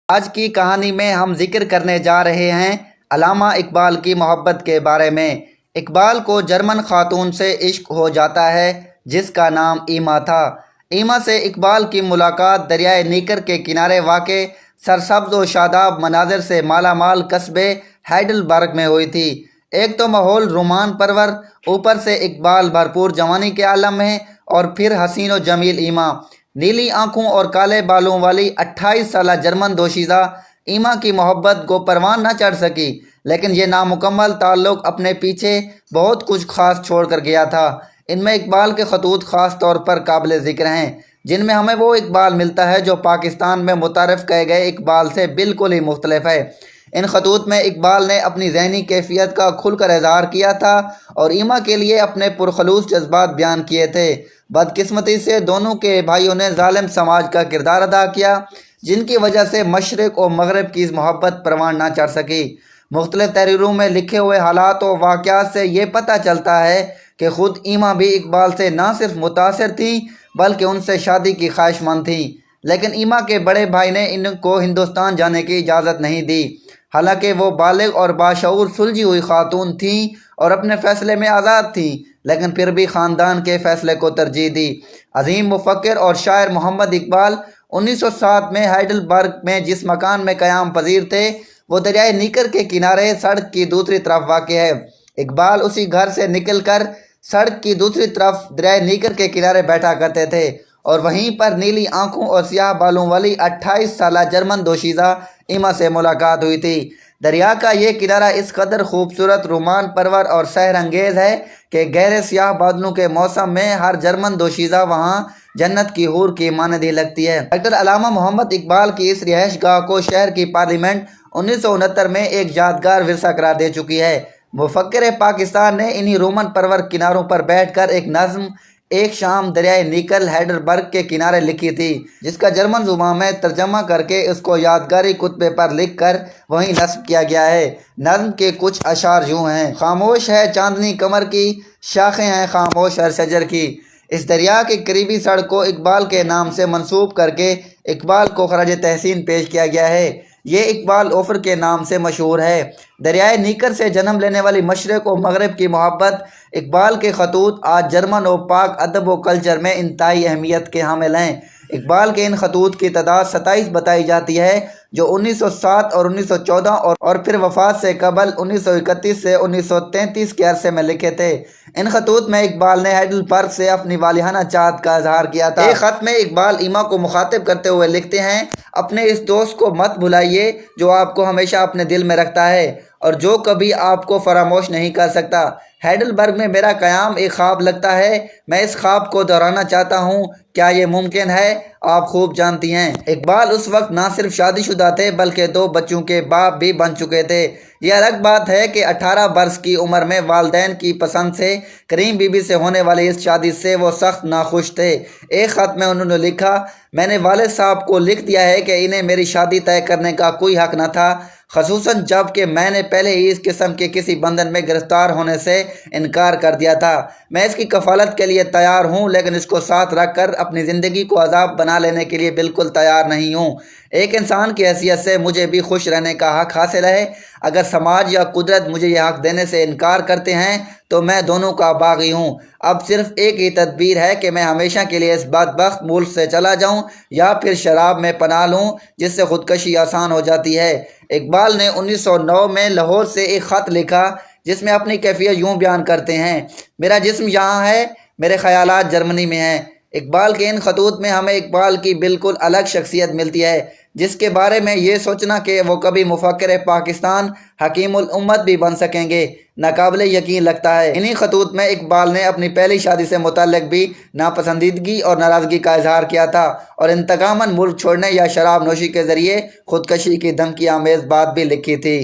آج کی کہانی میں ہم ذکر کرنے جا رہے ہیں علامہ اقبال کی محبت کے بارے میں۔ اقبال کو جرمن خاتون سے عشق ہو جاتا ہے جس کا نام ایما تھا۔ ایما سے اقبال کی ملاقات دریائے نیکر کے کنارے واقع سرسبز و شاداب مناظر سے مالا مال قصبے ہائیڈلبرگ میں ہوئی تھی۔ ایک تو ماحول رومان پرور، اوپر سے اقبال بھرپور جوانی کے عالم میں، اور پھر حسین و جمیل ایما، نیلی آنکھوں اور کالے بالوں والی 28 سالہ جرمن دوشیزہ۔ ایما کی محبت کو پروان نہ چڑھ سکی، لیکن یہ نامکمل تعلق اپنے پیچھے بہت کچھ خاص چھوڑ کر گیا تھا۔ ان میں اقبال کے خطوط خاص طور پر قابل ذکر ہیں، جن میں ہمیں وہ اقبال ملتا ہے جو پاکستان میں متعارف کیے گئے اقبال سے بالکل ہی مختلف ہے۔ ان خطوط میں اقبال نے اپنی ذہنی کیفیت کا کھل کر اظہار کیا تھا اور ایما کے لیے اپنے پرخلوص جذبات بیان کیے تھے۔ بدقسمتی سے دونوں کے بھائیوں نے ظالم سماج کا کردار ادا کیا، جن کی وجہ سے مشرق و مغرب کی محبت پروان نہ چڑھ سکی۔ مختلف تحریروں میں لکھے ہوئے حالات و واقعات سے یہ پتہ چلتا ہے کہ خود ایما بھی اقبال سے نہ صرف متاثر تھیں بلکہ ان سے شادی کی خواہش مند تھیں، لیکن ایما کے بڑے بھائی نے ان کو ہندوستان جانے کی اجازت نہیں دی۔ حالانکہ وہ بالغ اور باشعور سلجھی ہوئی خاتون تھیں اور اپنے فیصلے میں آزاد تھیں، لیکن پھر بھی خاندان کے فیصلے کو ترجیح دی۔ عظیم مفکر اور شاعر محمد اقبال 1907 میں ہائیڈلبرگ میں جس مکان میں قیام پذیر تھے وہ دریائے نیکر کے کنارے سڑک کی دوسری طرف واقع ہے۔ اقبال اسی گھر سے نکل کر سڑک کی دوسری طرف دریائے نیکر کے کنارے بیٹھا کرتے تھے اور وہیں پر نیلی آنکھوں اور سیاہ بالوں والی 28 سالہ جرمن دوشیزہ ایما سے ملاقات ہوئی تھی۔ دریا کا یہ کنارہ اس قدر خوبصورت، رومان پرور اور سحر انگیز ہے کہ گہرے سیاہ بادلوں کے موسم میں ہر جرمن دوشیزہ وہاں جنت کی حور کی مانند ہی لگتی ہے۔ ڈاکٹر علامہ محمد اقبال کی اس رہائش گاہ کو شہر کی پارلیمنٹ 1969 میں ایک یادگار ورثہ قرار دے چکی ہے۔ مفکر پاکستان نے انہی رومن پرور کناروں پر بیٹھ کر ایک نظم ایک شام دریائے نیکر ہائیڈلبرگ کے کنارے لکھی تھی، جس کا جرمن زبان میں ترجمہ کر کے اس کو یادگاری کتبے پر لکھ کر وہیں نصب کیا گیا ہے۔ نظم کے کچھ اشعار یوں ہیں: خاموش ہے چاندنی کمر کی، شاخیں ہیں خاموش ہر شجر کی۔ اس دریا کی قریبی سڑک کو اقبال کے نام سے منسوب کر کے اقبال کو خراج تحسین پیش کیا گیا ہے۔ یہ اقبال اوفر کے نام سے مشہور ہے۔ دریائے نیکر سے جنم لینے والی مشرق و مغرب کی محبت، اقبال کے خطوط آج جرمن و پاک ادب و کلچر میں انتہائی اہمیت کے حامل ہیں۔ اقبال کے ان خطوط کی تعداد 27 بتائی جاتی ہے، جو 1907 اور 1914 اور پھر وفات سے قبل 1931 سے 1933 کے عرصے میں لکھے تھے۔ ان خطوط میں اقبال نے ہائیڈلبرگ سے اپنی والہانہ چاہت کا اظہار کیا تھا۔ ایک خط میں اقبال ایما کو مخاطب کرتے ہوئے لکھتے ہیں: اپنے اس دوست کو مت بھلائیے جو آپ کو ہمیشہ اپنے دل میں رکھتا ہے اور جو کبھی آپ کو فراموش نہیں کر سکتا۔ ہائیڈلبرگ میں میرا قیام ایک خواب لگتا ہے، میں اس خواب کو دہرانا چاہتا ہوں، کیا یہ ممکن ہے؟ آپ خوب جانتی ہیں۔ اقبال اس وقت نہ صرف شادی شدہ تھے بلکہ 2 بچوں کے باپ بھی بن چکے تھے۔ یہ الگ بات ہے کہ 18 برس کی عمر میں والدین کی پسند سے کریم بی بی سے ہونے والی اس شادی سے وہ سخت ناخوش تھے۔ ایک خط میں انہوں نے لکھا: میں نے والد صاحب کو لکھ دیا ہے کہ انہیں میری شادی طے کرنے کا کوئی حق نہ تھا، خصوصاً جب کہ میں نے پہلے ہی اس قسم کے کسی بندھن میں گرفتار ہونے سے انکار کر دیا تھا۔ میں اس کی کفالت کے لیے تیار ہوں، لیکن اس کو ساتھ رکھ کر اپنی زندگی کو عذاب بنا لینے کے لیے بالکل تیار نہیں ہوں۔ ایک انسان کی حیثیت سے مجھے بھی خوش رہنے کا حق حاصل ہے۔ اگر سماج یا قدرت مجھے یہ حق دینے سے انکار کرتے ہیں تو میں دونوں کا باغی ہوں۔ اب صرف ایک ہی تدبیر ہے کہ میں ہمیشہ کے لیے اس بدبخت ملک سے چلا جاؤں یا پھر شراب میں پناہ لوں، جس سے خودکشی آسان ہو جاتی ہے۔ اقبال نے 1909 میں لاہور سے ایک خط لکھا جس میں اپنی کیفیت یوں بیان کرتے ہیں: میرا جسم یہاں ہے، میرے خیالات جرمنی میں ہیں۔ اقبال کے ان خطوط میں ہمیں اقبال کی بالکل الگ شخصیت ملتی ہے، جس کے بارے میں یہ سوچنا کہ وہ کبھی مفکر پاکستان، حکیم الامت بھی بن سکیں گے، ناقابل یقین لگتا ہے۔ انہی خطوط میں اقبال نے اپنی پہلی شادی سے متعلق بھی ناپسندیدگی اور ناراضگی کا اظہار کیا تھا اور انتقاماً ملک چھوڑنے یا شراب نوشی کے ذریعے خودکشی کی دھمکی آمیز بات بھی لکھی تھی۔